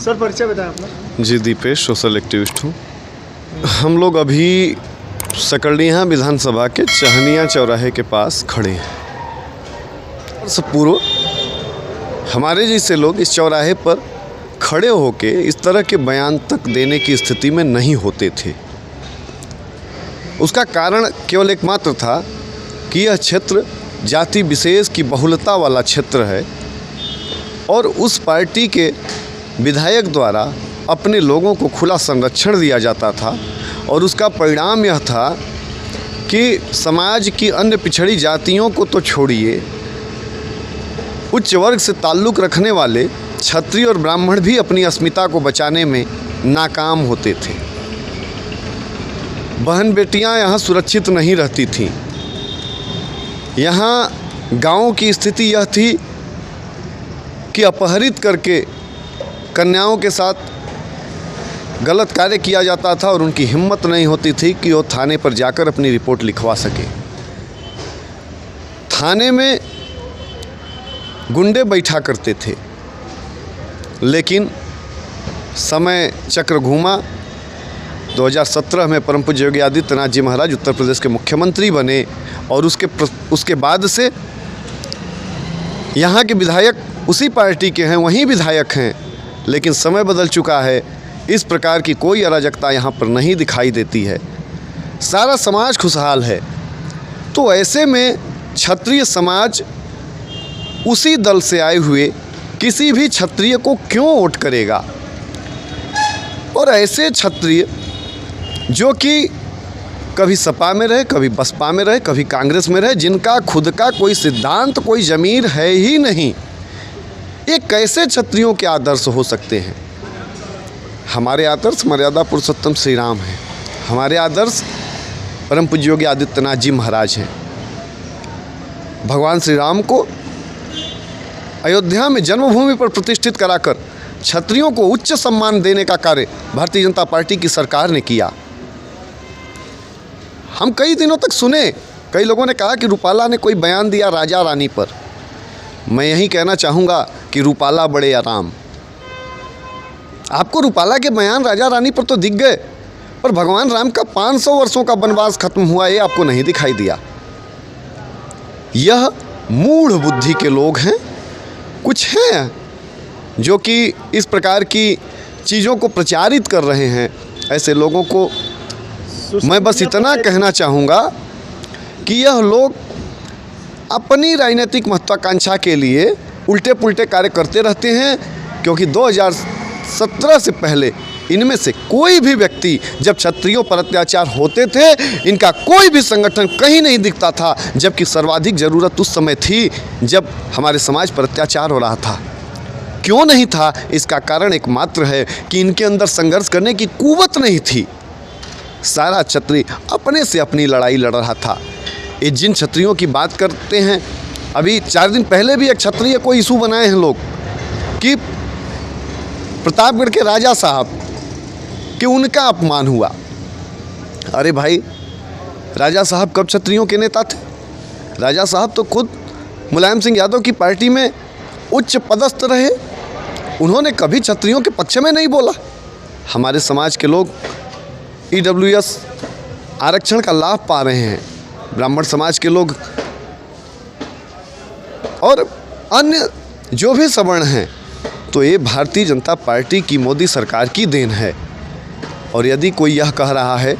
Sir परिचय बताएं अपना। जी दीपेश, सोशल एक्टिविस्ट हूँ। हम लोग अभी सकरडीहा विधानसभा के चहनिया चौराहे के पास खड़े हैं। और सब पूर्व हमारे जैसे लोग इस चौराहे पर खड़े होके इस तरह के बयान तक देने की स्थिति में नहीं होते थे। उसका कारण केवल एकमात्र था कि यह क्षेत्र जाति विशेष की बहुलता वाला क्षेत्र है और उस पार्टी के विधायक द्वारा अपने लोगों को खुला संरक्षण दिया जाता था और उसका परिणाम यह था कि समाज की अन्य पिछड़ी जातियों को तो छोड़िए, उच्च वर्ग से ताल्लुक़ रखने वाले क्षत्रिय और ब्राह्मण भी अपनी अस्मिता को बचाने में नाकाम होते थे। बहन बेटियां यहाँ सुरक्षित नहीं रहती थीं। यहाँ गाँव की स्थिति यह थी कि अपहरित करके कन्याओं के साथ गलत कार्य किया जाता था और उनकी हिम्मत नहीं होती थी कि वो थाने पर जाकर अपनी रिपोर्ट लिखवा सके। थाने में गुंडे बैठा करते थे, लेकिन समय चक्र घूमा। 2017 में परम पूज्य योगी आदित्यनाथ जी महाराज उत्तर प्रदेश के मुख्यमंत्री बने और उसके बाद से यहाँ के विधायक उसी पार्टी के हैं, वहीं विधायक हैं, लेकिन समय बदल चुका है। इस प्रकार की कोई अराजकता यहाँ पर नहीं दिखाई देती है। सारा समाज खुशहाल है। तो ऐसे में क्षत्रिय समाज उसी दल से आए हुए किसी भी क्षत्रिय को क्यों वोट करेगा? और ऐसे क्षत्रिय जो कि कभी सपा में रहे, कभी बसपा में रहे, कभी कांग्रेस में रहे, जिनका खुद का कोई सिद्धांत, कोई ज़मीर है ही नहीं, ये कैसे क्षत्रियों के आदर्श हो सकते हैं? हमारे आदर्श मर्यादा पुरुषोत्तम श्री राम हैं। हमारे आदर्श परम पूज्य योगी आदित्यनाथ जी महाराज हैं। भगवान श्री राम को अयोध्या में जन्मभूमि पर प्रतिष्ठित कराकर क्षत्रियों को उच्च सम्मान देने का कार्य भारतीय जनता पार्टी की सरकार ने किया। हम कई दिनों तक सुने, कई लोगों ने कहा कि रूपाला ने कोई बयान दिया राजा रानी पर। मैं यही कहना चाहूँगा कि रूपाला बड़े आराम। आपको रूपाला के बयान राजा रानी पर तो दिख गए, पर भगवान राम का 500 वर्षों का वनवास खत्म हुआ ये आपको नहीं दिखाई दिया। यह मूढ़ बुद्धि के लोग हैं। कुछ हैं जो कि इस प्रकार की चीज़ों को प्रचारित कर रहे हैं। ऐसे लोगों को मैं बस इतना कहना चाहूँगा कि यह लोग अपनी राजनीतिक महत्वाकांक्षा के लिए उल्टे पुल्टे कार्य करते रहते हैं, क्योंकि 2017 से पहले इनमें से कोई भी व्यक्ति, जब क्षत्रियों पर अत्याचार होते थे, इनका कोई भी संगठन कहीं नहीं दिखता था, जबकि सर्वाधिक ज़रूरत उस समय थी जब हमारे समाज पर अत्याचार हो रहा था। क्यों नहीं था? इसका कारण एकमात्र है कि इनके अंदर संघर्ष करने की कुव्वत नहीं थी। सारा क्षत्रिय अपने से अपनी लड़ाई लड़ रहा था। ये जिन क्षत्रियों की बात करते हैं, अभी 4 दिन पहले भी एक क्षत्रिय को इशू बनाए हैं लोग कि प्रतापगढ़ के राजा साहब कि उनका अपमान हुआ। अरे भाई, राजा साहब कब क्षत्रियों के नेता थे? राजा साहब तो खुद मुलायम सिंह यादव की पार्टी में उच्च पदस्थ रहे। उन्होंने कभी क्षत्रियों के पक्ष में नहीं बोला। हमारे समाज के लोग EWS आरक्षण का लाभ पा रहे हैं, ब्राह्मण समाज के लोग और अन्य जो भी सवर्ण हैं, तो ये भारतीय जनता पार्टी की मोदी सरकार की देन है। और यदि कोई यह कह रहा है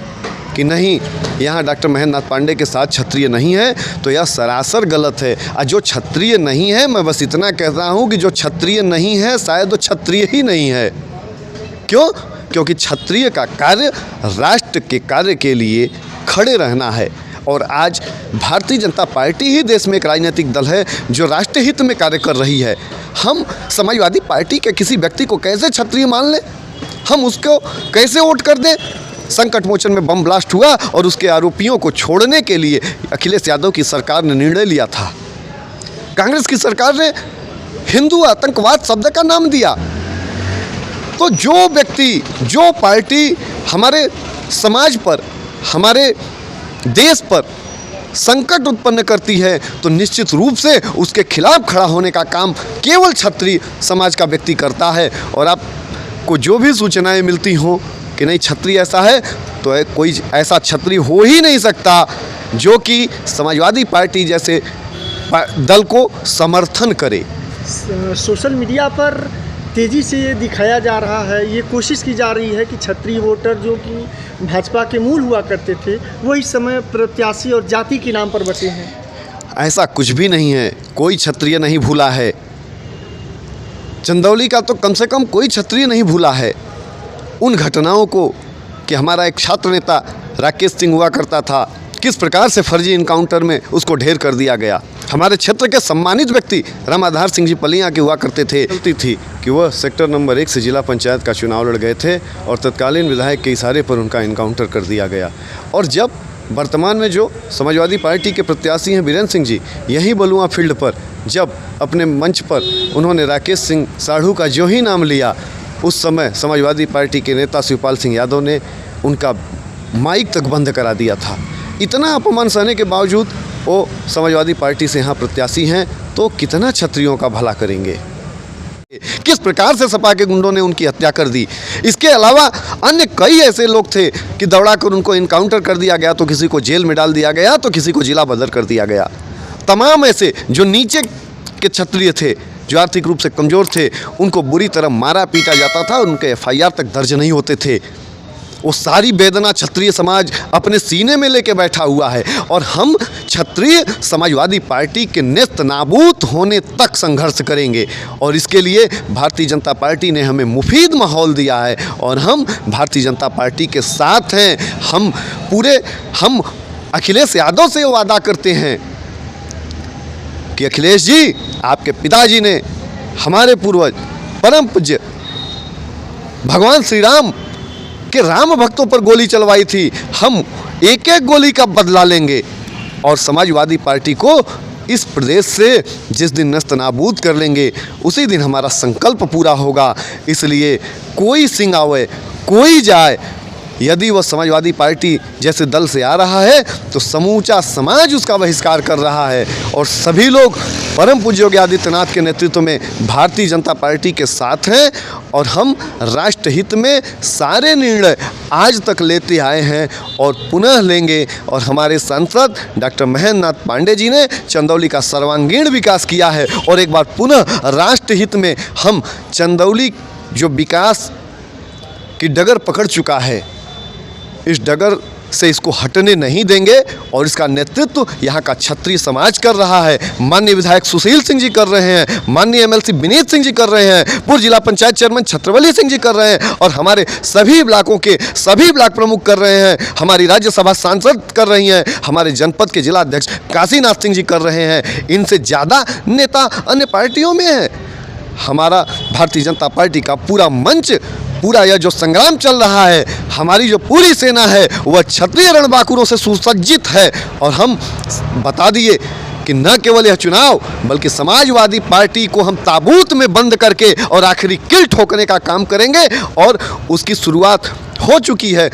कि नहीं, यहाँ डॉक्टर महेंद्र नाथ पांडे के साथ क्षत्रिय नहीं है, तो यह सरासर गलत है। और जो क्षत्रिय नहीं है, मैं बस इतना कहता हूँ कि जो क्षत्रिय नहीं है शायद वो क्षत्रिय ही नहीं है। क्यों? क्योंकि क्षत्रिय का कार्य राष्ट्र के कार्य के लिए खड़े रहना है। और आज भारतीय जनता पार्टी ही देश में एक राजनीतिक दल है जो राष्ट्रहित में कार्य कर रही है। हम समाजवादी पार्टी के किसी व्यक्ति को कैसे क्षत्रिय मान लें? हम उसको कैसे वोट कर दें? संकट मोचन में बम ब्लास्ट हुआ और उसके आरोपियों को छोड़ने के लिए अखिलेश यादव की सरकार ने निर्णय लिया था। कांग्रेस की सरकार ने हिंदू आतंकवाद शब्द का नाम दिया। तो जो व्यक्ति, जो पार्टी हमारे समाज पर, हमारे देश पर संकट उत्पन्न करती है, तो निश्चित रूप से उसके खिलाफ खड़ा होने का काम केवल क्षत्रिय समाज का व्यक्ति करता है। और आप को जो भी सूचनाएं मिलती हों कि नहीं क्षत्रिय ऐसा है, तो कोई ऐसा क्षत्रिय हो ही नहीं सकता जो कि समाजवादी पार्टी जैसे दल को समर्थन करे। सोशल मीडिया पर तेज़ी से ये दिखाया जा रहा है, ये कोशिश की जा रही है कि क्षत्रिय वोटर जो कि भाजपा के मूल हुआ करते थे वो इस समय प्रत्याशी और जाति के नाम पर बटे हैं। ऐसा कुछ भी नहीं है, कोई क्षत्रिय नहीं भूला है। चंदौली का तो कम से कम कोई क्षत्रिय नहीं भूला है उन घटनाओं को कि हमारा एक छात्र नेता राकेश सिंह हुआ करता था, किस प्रकार से फर्जी इनकाउंटर में उसको ढेर कर दिया गया। हमारे क्षेत्र के सम्मानित व्यक्ति रामाधार सिंह जी पलिया के हुआ करते थे। गलती थी कि वह सेक्टर नंबर 1 से जिला पंचायत का चुनाव लड़ गए थे और तत्कालीन विधायक के इशारे पर उनका इनकाउंटर कर दिया गया। और जब वर्तमान में जो समाजवादी पार्टी के प्रत्याशी हैं बीरेंद्र सिंह जी, यही बलुआ फील्ड पर जब अपने मंच पर उन्होंने राकेश सिंह साढ़ू का जो ही नाम लिया, उस समय समाजवादी पार्टी के नेता शिवपाल सिंह यादव ने उनका माइक तक बंद करा दिया था। इतना अपमान सहने के बावजूद वो समाजवादी पार्टी से यहाँ प्रत्याशी हैं, तो कितना क्षत्रियों का भला करेंगे। किस प्रकार से सपा के गुंडों ने उनकी हत्या कर दी। इसके अलावा अन्य कई ऐसे लोग थे कि दौड़ाकर उनको इनकाउंटर कर दिया गया, तो किसी को जेल में डाल दिया गया, तो किसी को जिला बदर कर दिया गया। तमाम ऐसे जो नीचे के क्षत्रिय थे, जो आर्थिक रूप से कमज़ोर थे, उनको बुरी तरह मारा पीटा जाता था, उनके FIR तक दर्ज नहीं होते थे। वो सारी वेदना क्षत्रिय समाज अपने सीने में लेके बैठा हुआ है और हम क्षत्रिय समाजवादी पार्टी के नेस्त नाबूद होने तक संघर्ष करेंगे। और इसके लिए भारतीय जनता पार्टी ने हमें मुफीद माहौल दिया है और हम भारतीय जनता पार्टी के साथ हैं। हम अखिलेश यादव से वादा करते हैं कि अखिलेश जी, आपके पिताजी ने हमारे पूर्वज परम पूज्य भगवान श्री राम के राम भक्तों पर गोली चलवाई थी, हम एक एक गोली का बदला लेंगे और समाजवादी पार्टी को इस प्रदेश से जिस दिन नस्त नाबूद कर लेंगे उसी दिन हमारा संकल्प पूरा होगा। इसलिए कोई सिंह आवे कोई जाए, यदि वह समाजवादी पार्टी जैसे दल से आ रहा है तो समूचा समाज उसका बहिष्कार कर रहा है। और सभी लोग परम पूज्य योगी आदित्यनाथ के नेतृत्व में भारतीय जनता पार्टी के साथ हैं और हम राष्ट्र हित में सारे निर्णय आज तक लेते आए हैं और पुनः लेंगे। और हमारे सांसद डॉक्टर महेंद्र नाथ पांडे जी ने चंदौली का सर्वांगीण विकास किया है और एक बार पुनः राष्ट्र हित में हम चंदौली जो विकास की डगर पकड़ चुका है, इस डगर से इसको हटने नहीं देंगे और इसका नेतृत्व यहाँ का क्षत्रिय समाज कर रहा है। माननीय विधायक सुशील सिंह जी कर रहे हैं, माननीय MLC विनीत सिंह जी कर रहे हैं, पूर्व जिला पंचायत चेयरमैन छत्रवली सिंह जी कर रहे हैं और हमारे सभी ब्लॉकों के सभी ब्लॉक प्रमुख कर रहे हैं, हमारी राज्यसभा सांसद कर रही हैं, हमारे जनपद के जिला अध्यक्ष काशीनाथ सिंह जी कर रहे हैं। इनसे ज़्यादा नेता अन्य पार्टियों में है। हमारा भारतीय जनता पार्टी का पूरा मंच, पूरा यह जो संग्राम चल रहा है, हमारी जो पूरी सेना है वह क्षत्रिय रणबांकुरों से सुसज्जित है। और हम बता दिए कि न केवल यह चुनाव बल्कि समाजवादी पार्टी को हम ताबूत में बंद करके और आखिरी किल ठोकने का काम करेंगे और उसकी शुरुआत हो चुकी है।